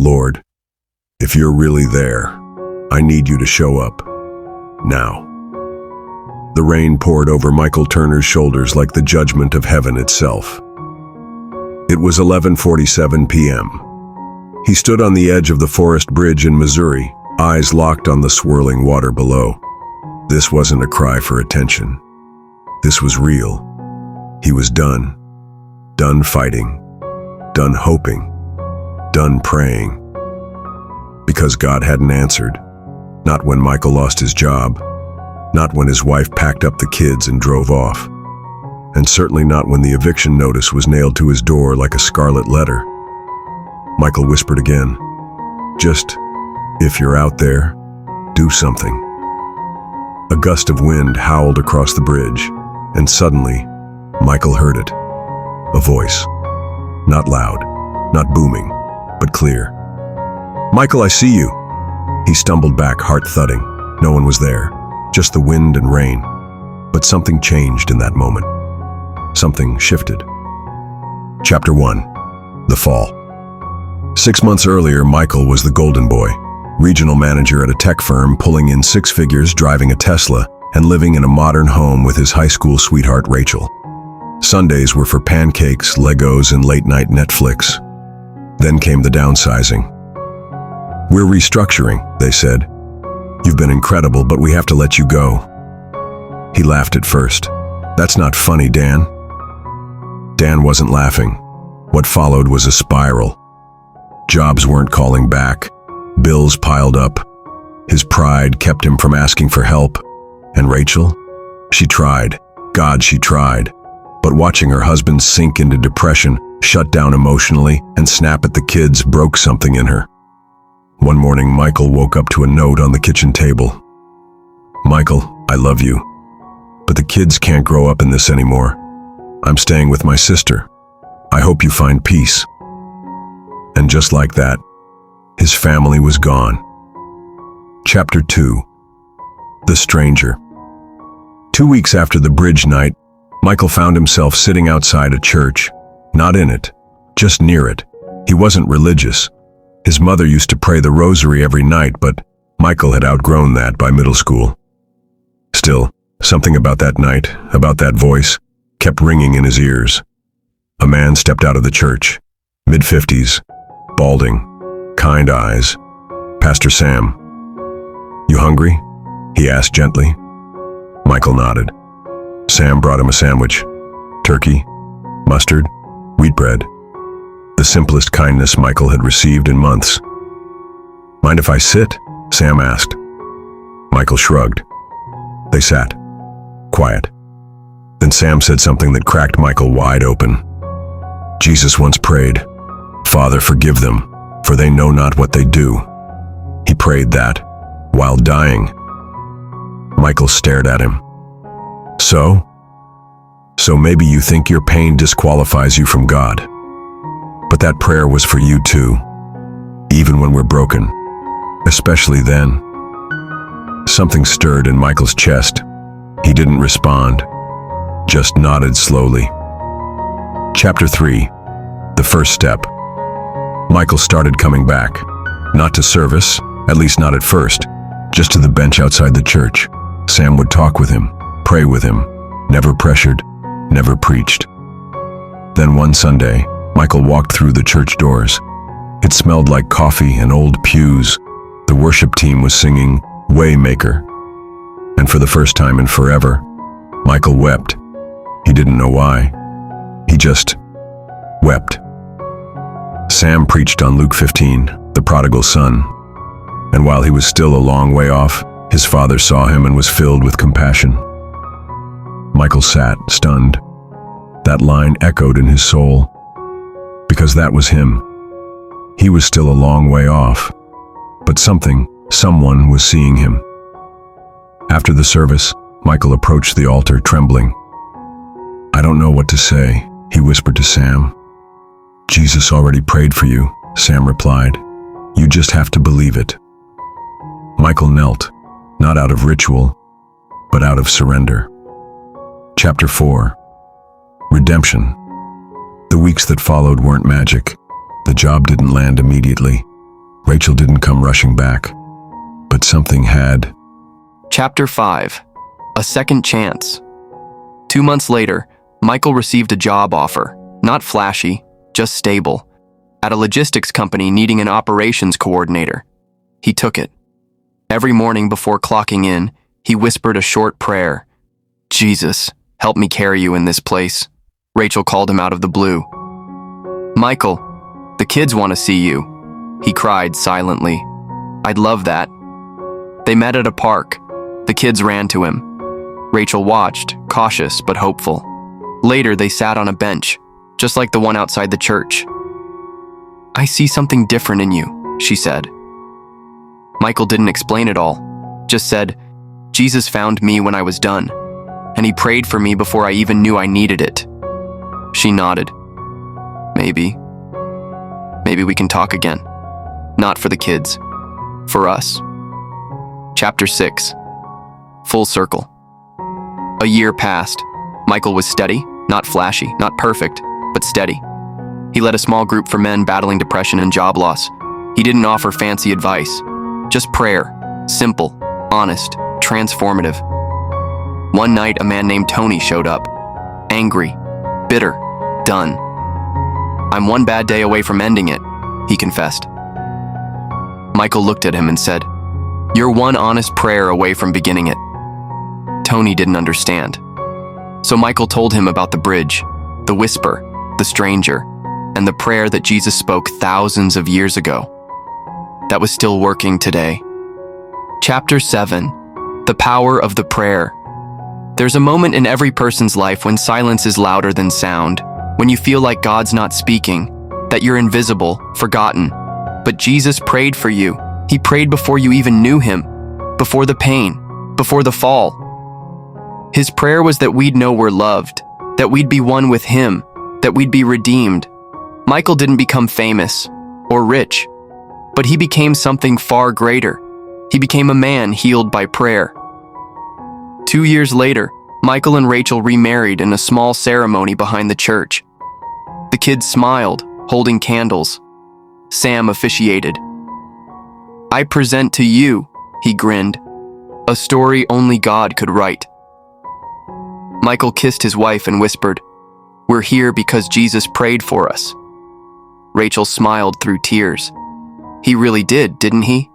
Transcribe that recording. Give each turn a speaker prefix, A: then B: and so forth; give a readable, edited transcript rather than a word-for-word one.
A: Lord, if you're really there, I need you to show up. Now. The rain poured over Michael Turner's shoulders like the judgment of heaven itself. It was 11:47 p.m. He stood on the edge of the forest bridge in Missouri, eyes locked on the swirling water below. This wasn't a cry for attention. This was real. He was done. Done fighting. Done hoping. Done praying. Because God hadn't answered. Not when Michael lost his job. Not when his wife packed up the kids and drove off. And certainly not when the eviction notice was nailed to his door like a scarlet letter. Michael whispered again, "Just, if you're out there, do something." A gust of wind howled across the bridge, and suddenly, Michael heard it. A voice. Not loud, not booming, but clear. "Michael, I see you." He stumbled back, heart thudding. No one was there, just the wind and rain. But something changed in that moment. Something shifted. Chapter 1. The Fall. 6 months earlier, Michael was the golden boy, regional manager at a tech firm, pulling in 6 figures, driving a Tesla, and living in a modern home with his high school sweetheart Rachel. Sundays were for pancakes, Legos, and late-night Netflix. Then came the downsizing. "We're restructuring," they said. "You've been incredible, but we have to let you go." He laughed at first. "That's not funny, Dan." Dan wasn't laughing. What followed was a spiral. Jobs weren't calling back. Bills piled up. His pride kept him from asking for help. And Rachel? She tried. God, she tried. But watching her husband sink into depression, shut down emotionally, and snap at the kids broke something in her. One morning, Michael woke up to a note on the kitchen table. "Michael, I love you. But the kids can't grow up in this anymore. I'm staying with my sister. I hope you find peace." And just like that, his family was gone. Chapter 2. The Stranger. 2 weeks after the bridge night, Michael found himself sitting outside a church. Not in it, just near it. He wasn't religious. His mother used to pray the rosary every night, but Michael had outgrown that by middle school. Still, something about that night, about that voice, kept ringing in his ears. A man stepped out of the church, mid-50s, balding, kind eyes. "Pastor Sam." "You hungry?" he asked gently. Michael nodded. Sam brought him a sandwich. Turkey, mustard, wheat bread. The simplest kindness Michael had received in months. "Mind if I sit?" Sam asked. Michael shrugged. They sat, quiet. Then Sam said something that cracked Michael wide open. Jesus once prayed, "Father, forgive them, for they know not what they do." He prayed that while dying. Michael stared at him. So maybe you think your pain disqualifies you from God. But that prayer was for you too, even when we're broken, especially then. Something stirred in Michael's chest. He didn't respond, just nodded slowly. Chapter 3. The First Step. Michael started coming back, not to service, at least not at first, just to the bench outside the church. Sam would talk with him, pray with him, never pressured, never preached. Then one Sunday, Michael walked through the church doors. It smelled like coffee and old pews. The worship team was singing Waymaker. And for the first time in forever, Michael wept. He didn't know why. He just wept. Sam preached on Luke 15, the prodigal son. And while he was still a long way off, his father saw him and was filled with compassion. Michael sat, stunned. That line echoed in his soul. Because that was him. He was still a long way off. But someone was seeing him. After the service, Michael approached the altar, trembling. "I don't know what to say," he whispered to Sam. "Jesus already prayed for you," Sam replied. "You just have to believe it." Michael knelt, not out of ritual, but out of surrender. Chapter 4. Redemption. The weeks that followed weren't magic. The job didn't land immediately. Rachel didn't come rushing back, but something had.
B: Chapter 5. A Second Chance. 2 months later, Michael received a job offer, not flashy, just stable, at a logistics company needing an operations coordinator. He took it. Every morning before clocking in, he whispered a short prayer. "Jesus, help me carry you in this place." Rachel called him out of the blue. "Michael, the kids want to see you," he cried silently. "I'd love that." They met at a park. The kids ran to him. Rachel watched, cautious but hopeful. Later, they sat on a bench, just like the one outside the church. "I see something different in you," she said. Michael didn't explain it all, just said, "Jesus found me when I was done, and he prayed for me before I even knew I needed it." She nodded. Maybe we can talk again. Not for the kids, for us." Chapter 6. Full circle. A year passed. Michael was steady, not flashy, not perfect, but steady. He led a small group for men battling depression and job loss. He didn't offer fancy advice, just prayer, simple, honest, transformative. One night, a man named Tony showed up, angry, bitter, done. "I'm one bad day away from ending it," he confessed. Michael looked at him and said, "You're one honest prayer away from beginning it." Tony didn't understand. So Michael told him about the bridge, the whisper, the stranger, and the prayer that Jesus spoke thousands of years ago. That was still working today. Chapter 7. The Power of the Prayer. There's a moment in every person's life when silence is louder than sound, when you feel like God's not speaking, that you're invisible, forgotten. But Jesus prayed for you. He prayed before you even knew him, before the pain, before the fall. His prayer was that we'd know we're loved, that we'd be one with him, that we'd be redeemed. Michael didn't become famous or rich, but he became something far greater. He became a man healed by prayer. 2 years later, Michael and Rachel remarried in a small ceremony behind the church. The kids smiled, holding candles. Sam officiated. "I present to you," he grinned, "a story only God could write." Michael kissed his wife and whispered, "We're here because Jesus prayed for us." Rachel smiled through tears. "He really did, didn't he?"